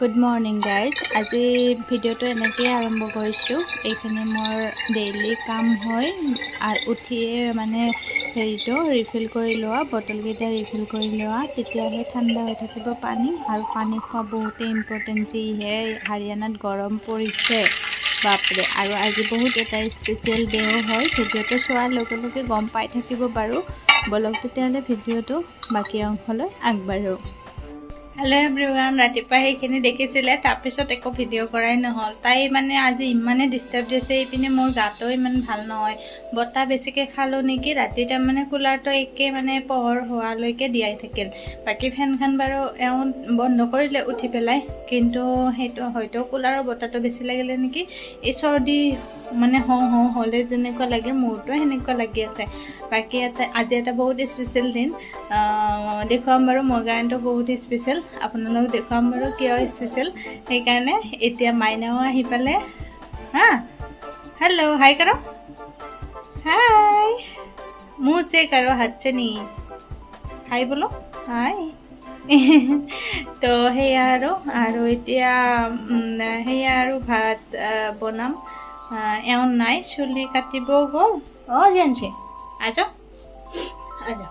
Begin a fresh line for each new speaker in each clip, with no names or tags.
Good morning guys. আজি ভিডিঅ'টো এনেকৈ আৰম্ভ কৰিছোঁ। এইখিনি মোৰ ডেইলি কাম হয়। উঠিয়ে মানে হেৰিটো ৰিফিল কৰি লোৱা, বটলকেইটা ৰিফিল কৰি লোৱা, তেতিয়াহে ঠাণ্ডা হৈ থাকিব পানী। আৰু পানী খোৱা বহুতেই ইম্পৰ্টেণ্ট, যিহে হাৰিয়ানাত গৰম পৰিছে বাপৰে। আৰু আজি বহুত এটা স্পেচিয়েল ডেও হয়। ভিডিঅ'টো চোৱাৰ লগে লগে গম পাই থাকিব বাৰু। বলক তেতিয়াহ'লে ভিডিঅ'টো বাকী অংশলৈ আগবাঢ়োঁ। হেল্ল' এভৰিৱান, ৰাতিপুৱা সেইখিনি দেখিছিলে, তাৰপিছত একো ভিডিঅ' কৰাই নহ'ল। তাই মানে আজি ইমানেই ডিষ্টাৰ্ব দিছে। এইপিনে মোৰ গাটো ইমান ভাল নহয়, বতাহ বেছিকৈ খালোঁ নেকি। ৰাতি তাৰমানে কুলাৰটো একে মানে পোহৰ হোৱালৈকে দিয়াই থাকিল। বাকী ফেনখন বাৰু এওঁ বন্ধ কৰিলে উঠি পেলাই, কিন্তু সেইটো হয়তো কুলাৰৰ বতাহটো বেছি লাগিলে নেকি। এই চৰ্দি মানে হওঁ হ'লে যেনেকুৱা লাগে, মোৰতো সেনেকুৱা লাগি আছে। বাকী আজি এটা বহুত স্পেচিয়েল দিন দেখুৱাম বাৰু। মোৰ কাৰণেতো বহুত স্পেচিয়েল, আপোনালোকক দেখুৱাম বাৰু কিয় স্পেচিয়েল। সেইকাৰণে এতিয়া মাইনাও আহি পালে। হা, হেল্ল' হাই কাৰো, হাই মুँह से करो, हाथ से नहीं। হাই বোলো, হাই। তো সেয়া আৰু এতিয়া সেয়া আৰু ভাত বনাম। এওঁ নাই, চুলি কাটিব গ'ল। অঁ জানছে আজা আজা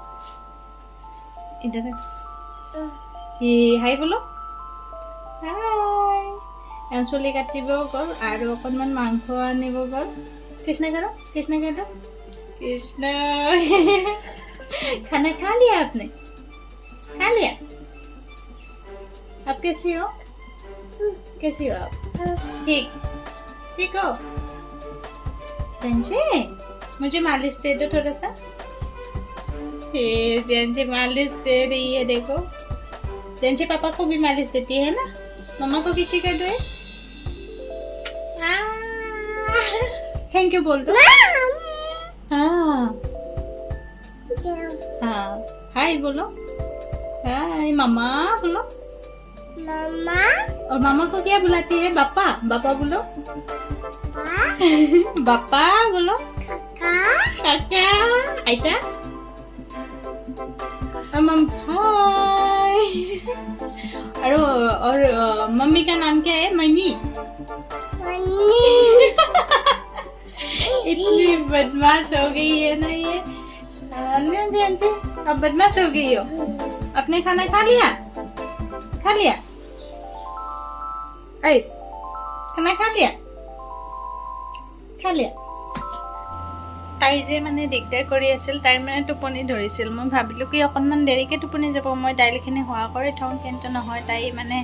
ইধर হাই বোলো, হাই। এওঁ চুলি কাটিব গ'ল আৰু অকণমান মাংস আনিব গ'ল। কৃষ্ণ करो, कृष्ण करो, कृष्ण। खाना खा लिया आपने? खा लिया? आप कैसी हो? कैसी हो आप? ठीक ठीक हो? जंजे मुझे मालिश दे दो थोड़ा सा। जंजे मालिश दे रही है, देखो। जंजे पापा को भी मालिश देती है ना, मम्मा को किसी का दो। थैंक यू बोल दो। हाँ हाँ, हाय बोलो, हाय मामा बोलो, मामा। और मामा को क्या बुलाती है? पापा, पापा बोलो, पापा बोलो, काका, आइता, हाय। और मम्मी का नाम क्या है? मनी। इतनी बदमाश हो गई है ना ये। अब बदमाश हो गई हो। अपने खाना खा लिया? खा लिया? ऐ खाना खा लिया? खा लिया? তাই যে মানে দিগদাৰ কৰি আছিল, তাইৰ মানে টোপনি ধৰিছিল। মই ভাবিলোঁ কি অকণমান দেৰিকৈ টোপনি যাব, মই দাইলখিনি হোৱা কৰি থওঁ, কিন্তু নহয়, তাই মানে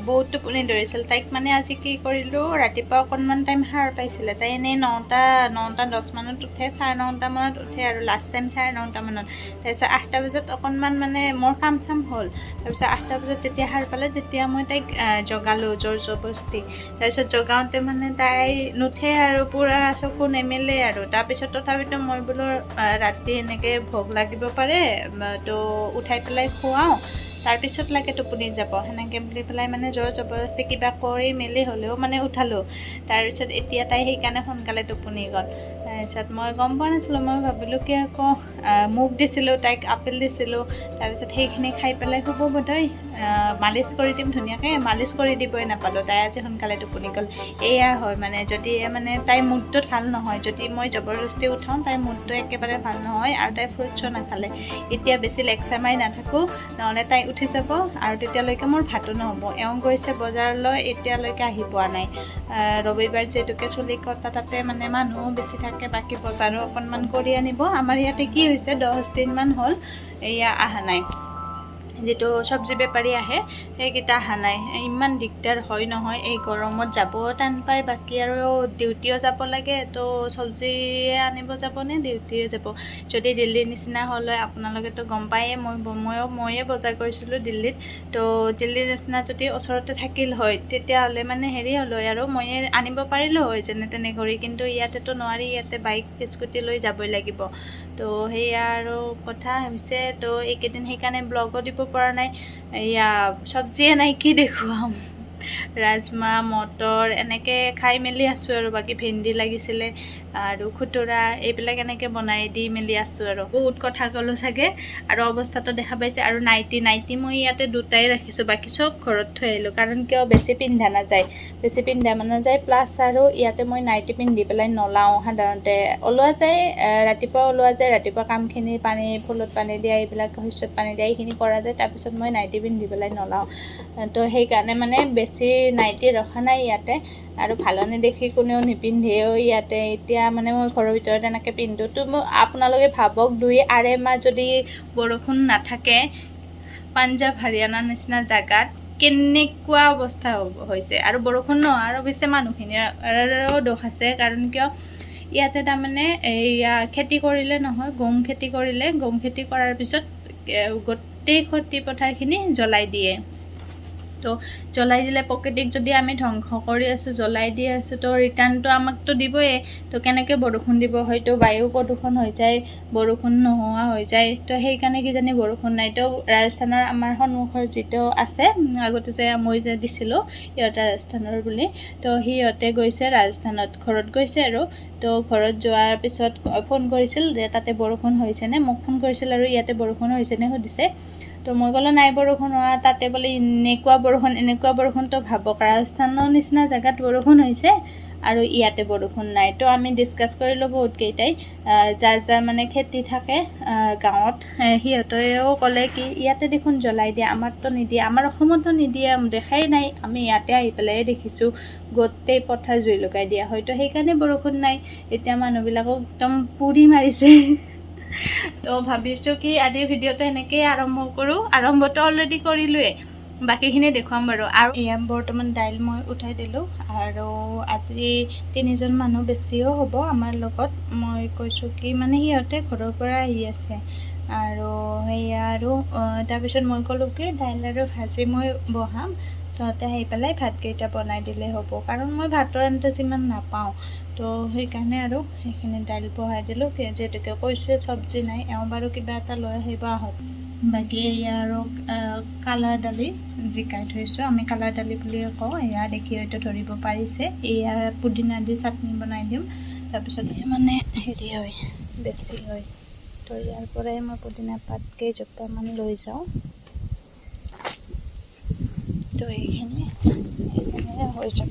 বহুত টোপনি ধৰিছিল। তাইক মানে আজি কি কৰিলোঁ, ৰাতিপুৱা অকণমান টাইম সাৰ পাইছিলে। তাই এনেই 9:10 মানত উঠে, 9:30 মানত উঠে, আৰু লাষ্ট টাইম 9:30 মানত। তাৰপিছত 8টা বজাত অকণমান মানে মোৰ কাম চাম হ'ল। তাৰপিছত 8টা বজাত যেতিয়া সাৰ পালে, তেতিয়া মই তাইক জগালোঁ জোৰ জবৰদস্তি। তাৰপিছত জগাওঁতে মানে তাই নুঠে আৰু পূৰা চকু নেমেলে আৰু। তাৰপিছত তথাপিতো মই বোলো ৰাতি এনেকৈ ভোক লাগিব পাৰে, তো উঠাই পেলাই খুৱাওঁ, তাৰপিছত লাগে টোপনি যাব, সেনেকৈ বুলি পেলাই মানে জোৰ জবৰদস্তি কিবা কৰি মেলি হ'লেও মানে উঠালোঁ। তাৰপিছত এতিয়া তাই সেইকাৰণে সোনকালে টোপনি গ'ল। তাৰপিছত মই গম পোৱা নাছিলোঁ, মই ভাবিলোঁ কি আকৌ মোক দিছিলোঁ, তাইক আপেল দিছিলোঁ। তাৰপিছত সেইখিনি খাই পেলাই শুব বোধহয়, মালিচ কৰি দিম ধুনীয়াকৈ, মালিচ কৰি দিবই নাপালোঁ। তাই আজি সোনকালে টোপনি গ'ল। এয়া হয় মানে, যদি মানে তাইৰ মুডটো ভাল নহয়, যদি মই জবৰদস্তি উঠাওঁ, তাইৰ মুডটো একেবাৰে ভাল নহয়। আৰু তাই ফ্ৰুটছো নাখালে। এতিয়া বেছি লেকচাৰ মাৰি নাথাকোঁ, নহ'লে তাই উঠি যাব আৰু তেতিয়ালৈকে মোৰ ভাতো নহ'ব। এওঁ গৈছে বজাৰলৈ, এতিয়ালৈকে আহি পোৱা নাই। ৰবিবাৰ যিহেতুকে চুলি কটা, তাতে মানে মানুহো বেছি থাকে, বাকী বজাৰো অকণমান কৰি আনিব। আমাৰ ইয়াতে কি হৈছে, 10 দিনমান হ'ল এয়া অহা নাই। যিটো চব্জি বেপাৰী আহে, সেইকেইটা অহা নাই। ইমান দিগদাৰ হয় নহয়, এই গৰমত যাবও টান পায়। বাকী আৰু ডিউটিও যাব লাগে, তো চব্জিয়ে আনিব যাবনে ডিউটিয়ে যাব। যদি দিল্লীৰ নিচিনা হ'ল হয়, আপোনালোকেতো গম পায়েই, ময়ে বজাৰ কৰিছিলোঁ দিল্লীত। তো দিল্লীৰ নিচিনা যদি ওচৰতে থাকিল হয়, তেতিয়াহ'লে মানে হেৰি হ'ল হয় আৰু ময়ে আনিব পাৰিলোঁ হয় যেনে তেনে কৰি। কিন্তু ইয়াতেতো নোৱাৰি, ইয়াতে বাইক স্কুটি লৈ যাবই লাগিব। তো সেয়া আৰু কথা হৈছে। তো এইকেইদিন সেইকাৰণে ব্লগো দিব পৰা নাই। এয়া চব্জিয়ে নাই, কি দেখুৱাম। ৰাজমাহ, মটৰ এনেকৈ খাই মেলি আছোঁ আৰু। বাকী ভেন্দি লাগিছিলে, আৰু খুতুৰা এইবিলাক এনেকৈ বনাই দি মেলি আছোঁ আৰু বহুত কথা ক'লোঁ চাগে আৰু অৱস্থাটো দেখা পাইছে। আৰু নাইটি মই ইয়াতে দুটাই ৰাখিছোঁ, বাকী চব ঘৰত থৈ আহিলোঁ, কাৰণ কিয় বেছি পিন্ধা নাযায় প্লাছ আৰু ইয়াতে মই নাইটি পিন্ধি পেলাই নলাওঁ। সাধাৰণতে ওলোৱা যায়, ৰাতিপুৱা ওলোৱা যায়, ৰাতিপুৱা কামখিনি ফুলত পানী দিয়া, এইবিলাক শস্যত পানী দিয়া এইখিনি কৰা যায়, তাৰপিছত মই নাইটি পিন্ধি পেলাই নলাওঁ। তো সেইকাৰণে মানে বেছি নাইটি ৰখা নাই ইয়াতে, আৰু ভালো নেদেখি কোনেও নিপিন্ধেও ইয়াতে। এতিয়া মানে মই ঘৰৰ ভিতৰত এনেকৈ পিন্ধোঁ। তো আপোনালোকে ভাবক 2-2.5 মাহ যদি বৰষুণ নাথাকে পাঞ্জাৱ হাৰিয়ানাৰ নিচিনা জেগাত কেনেকুৱা অৱস্থা হৈছে। আৰু বৰষুণ নোহোৱাৰ অৱশ্যে মানুহখিনিৰো দোষ আছে, কাৰণ কিয় ইয়াতে তাৰমানে এয়া খেতি কৰিলে নহয়, গম খেতি কৰিলে, গম খেতি কৰাৰ পিছত গোটেই খেতি পথাৰখিনি জ্বলাই দিয়ে। তো জ্বলাই দিলে প্ৰকৃতিক যদি আমি ধ্বংস কৰি আছোঁ, জ্বলাই দি আছোঁ, তো ৰিটাৰ্ণটো আমাকতো দিবই। তো কেনেকৈ বৰষুণ দিব? হয়তো বায়ু প্ৰদূষণ হৈ যায়, বৰষুণ নোহোৱা হৈ যায়। তো সেইকাৰণে কিজানি বৰষুণ নাই। তো ৰাজস্থানৰ আমাৰ সন্মুখৰ যিটো আছে, আগতে যে মই যে দিছিলোঁ সিহঁতে ৰাজস্থানৰ বুলি, তো সিহঁতে গৈছে ৰাজস্থানত, ঘৰত গৈছে আৰু। তো ঘৰত যোৱাৰ পিছত ফোন কৰিছিল যে তাতে বৰষুণ হৈছেনে, মোক ফোন কৰিছিল আৰু ইয়াতে বৰষুণ হৈছেনে সুধিছে। তো মই ক'লোঁ নাই বৰষুণ হোৱা, তাতে বোলে এনেকুৱা বৰষুণ। তো ভাবক, ৰাজস্থানৰ নিচিনা জেগাত বৰষুণ হৈছে আৰু ইয়াতে বৰষুণ নাই। তো আমি ডিছকাছ কৰিলোঁ বহুতকেইটাই, যাৰ মানে খেতি থাকে গাঁৱত, সিহঁতেও ক'লে কি ইয়াতে দেখোন জ্বলাই দিয়ে, আমাৰতো নিদিয়ে, আমাৰ অসমতো নিদিয়ে, দেখাই নাই, আমি ইয়াতে আহি পেলাই দেখিছোঁ গোটেই পথাৰ জুই লগাই দিয়া। হয়তো সেইকাৰণে বৰষুণ নাই। এতিয়া মানুহবিলাকক একদম পুৰি মাৰিছে। তো ভাবিছোঁ কি আজিৰ ভিডিঅ'টো এনেকৈয়ে আৰম্ভ কৰোঁ। আৰম্ভটো অলৰেডি কৰিলোৱেই, বাকীখিনি দেখুৱাম বাৰু। আৰু এয়া বৰ্তমান দাইল মই উঠাই দিলোঁ, আৰু আজি 3জন মানুহ বেছিও হ'ব আমাৰ লগত। মই কৈছোঁ কি মানে সিহঁতে ঘৰৰ পৰা আহি আছে, আৰু সেয়া আৰু তাৰপিছত মই ক'লোঁ কি দাইল আৰু ভাজি মই বহাম, তহঁতে আহি পেলাই ভাতকেইটা বনাই দিলে হ'ব, কাৰণ মই ভাতৰ আঞ্জা ইমান নাপাওঁ। তো সেইকাৰণে আৰু সেইখিনি দাইল বহাই দিলোঁ, যিহেতুকে কৈছোঁৱে চব্জি নাই, এওঁ বাৰু কিবা এটা লৈ আহিব আহক। বাকী এয়া আৰু কালাৰ দালি জিকাই থৈছোঁ, আমি কালাৰ দালি বুলিয়ে কওঁ। এয়া দেখি হয়তো ধৰিব পাৰিছে, এয়া পুদিনা দি চাটনি বনাই দিম। তাৰপিছত মানে হেৰি হয়, বেছি হয়, তো ইয়াৰ পৰাই মই পুদিনা পাত কেইজোপামান লৈ যাওঁ। তো এইখিনি হৈ যাব।